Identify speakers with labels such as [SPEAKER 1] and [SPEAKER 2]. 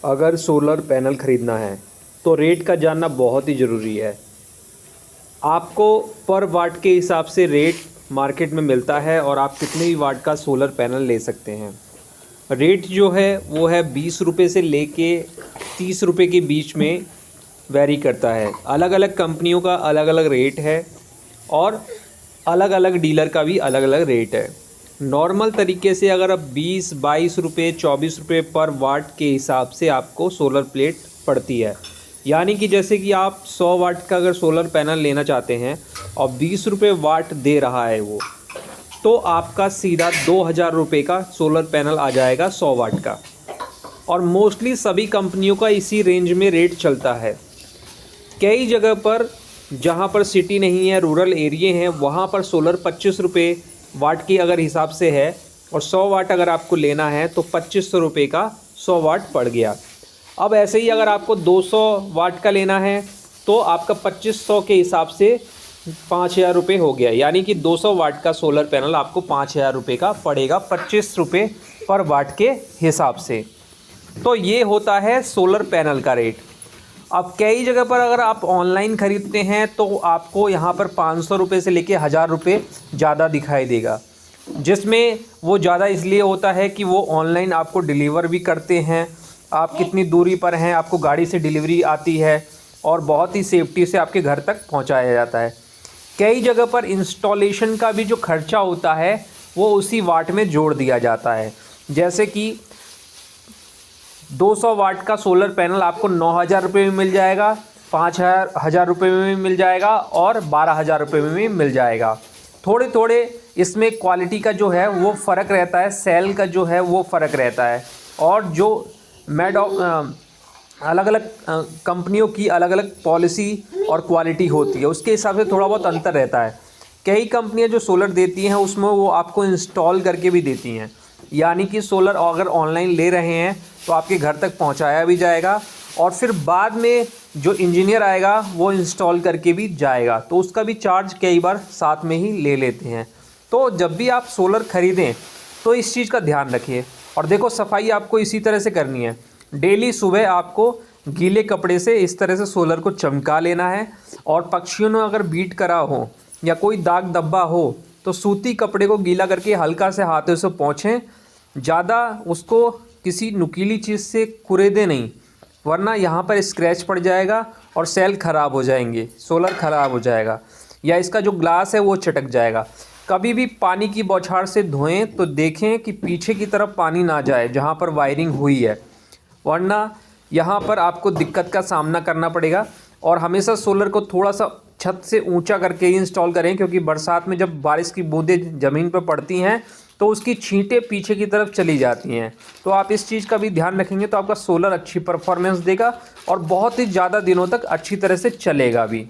[SPEAKER 1] अगर solar panel ख़रीदना है तो रेट का जानना बहुत ही ज़रूरी है। आपको पर वाट के हिसाब से रेट मार्केट में मिलता है और आप कितने भी वाट का सोलर पैनल ले सकते हैं। रेट जो है वो है 20 रुपये से लेके 30 रुपये के बीच में वैरी करता है। अलग अलग कंपनियों का अलग अलग रेट है और अलग अलग डीलर का भी अलग अलग रेट है। नॉर्मल तरीके से अगर आप 20-22 रुपये 24 रुपये पर वाट के हिसाब से आपको सोलर प्लेट पड़ती है। यानी कि जैसे कि आप 100 वाट का अगर सोलर पैनल लेना चाहते हैं और 20 रुपये वाट दे रहा है वो, तो आपका सीधा 2000 रुपये का सोलर पैनल आ जाएगा 100 वाट का। और मोस्टली सभी कंपनियों का इसी रेंज में रेट चलता है। कई जगह पर जहाँ पर सिटी नहीं है, रूरल एरिया हैं, वहाँ पर सोलर 25 रुपये वाट की अगर हिसाब से है और 100 वाट अगर आपको लेना है तो 2500 रुपये का 100 वाट पड़ गया। अब ऐसे ही अगर आपको 200 वाट का लेना है तो आपका 2500 के हिसाब से 5000 रुपये हो गया। यानी कि 200 वाट का सोलर पैनल आपको 5000 रुपये का पड़ेगा 25 रुपये पर वाट के हिसाब से। तो ये होता है सोलर पैनल का रेट। अब कई जगह पर अगर आप ऑनलाइन ख़रीदते हैं तो आपको यहाँ पर 500 रुपये से लेके 1000 रुपये ज़्यादा दिखाई देगा, जिसमें वो ज़्यादा इसलिए होता है कि वो ऑनलाइन आपको डिलीवर भी करते हैं। आप कितनी दूरी पर हैं, आपको गाड़ी से डिलीवरी आती है और बहुत ही सेफ्टी से आपके घर तक पहुँचाया जाता है। कई जगह पर इंस्टॉलेशन का भी जो खर्चा होता है वो उसी वाट में जोड़ दिया जाता है। जैसे कि 200 वाट का सोलर पैनल आपको 9000 रुपये में मिल जाएगा, 5000 रुपये में भी मिल जाएगा और 12000 रुपये में भी मिल जाएगा। थोड़े थोड़े इसमें क्वालिटी का जो है वो फ़र्क रहता है, सेल का जो है वो फ़र्क रहता है। और जो अलग अलग कंपनियों की अलग अलग पॉलिसी और क्वालिटी होती है, उसके हिसाब से थोड़ा बहुत अंतर रहता है। कई कंपनियां जो सोलर देती हैं उसमें वो आपको इंस्टॉल करके भी देती हैं। यानी कि सोलर अगर ऑनलाइन ले रहे हैं तो आपके घर तक पहुंचाया भी जाएगा और फिर बाद में जो इंजीनियर आएगा वो इंस्टॉल करके भी जाएगा, तो उसका भी चार्ज कई बार साथ में ही ले लेते हैं। तो जब भी आप सोलर ख़रीदें तो इस चीज़ का ध्यान रखिए। और देखो, सफाई आपको इसी तरह से करनी है। डेली सुबह आपको गीले कपड़े से इस तरह से सोलर को चमका लेना है और पक्षियों ने अगर बीट करा हो या कोई दाग धब्बा हो तो सूती कपड़े को गीला करके हल्का से हाथों से पोंछें। ज़्यादा उसको किसी नुकीली चीज़ से कुरेदे नहीं, वरना यहाँ पर स्क्रैच पड़ जाएगा और सेल ख़राब हो जाएंगे, सोलर ख़राब हो जाएगा या इसका जो ग्लास है वो चटक जाएगा। कभी भी पानी की बौछार से धोएं तो देखें कि पीछे की तरफ पानी ना जाए जहाँ पर वायरिंग हुई है, वरना यहाँ पर आपको दिक्कत का सामना करना पड़ेगा। और हमेशा सोलर को थोड़ा सा छत से ऊंचा करके ही इंस्टॉल करें, क्योंकि बरसात में जब बारिश की बूंदें ज़मीन पर पड़ती हैं तो उसकी छींटें पीछे की तरफ चली जाती हैं। तो आप इस चीज़ का भी ध्यान रखेंगे तो आपका सोलर अच्छी परफॉर्मेंस देगा और बहुत ही ज़्यादा दिनों तक अच्छी तरह से चलेगा भी।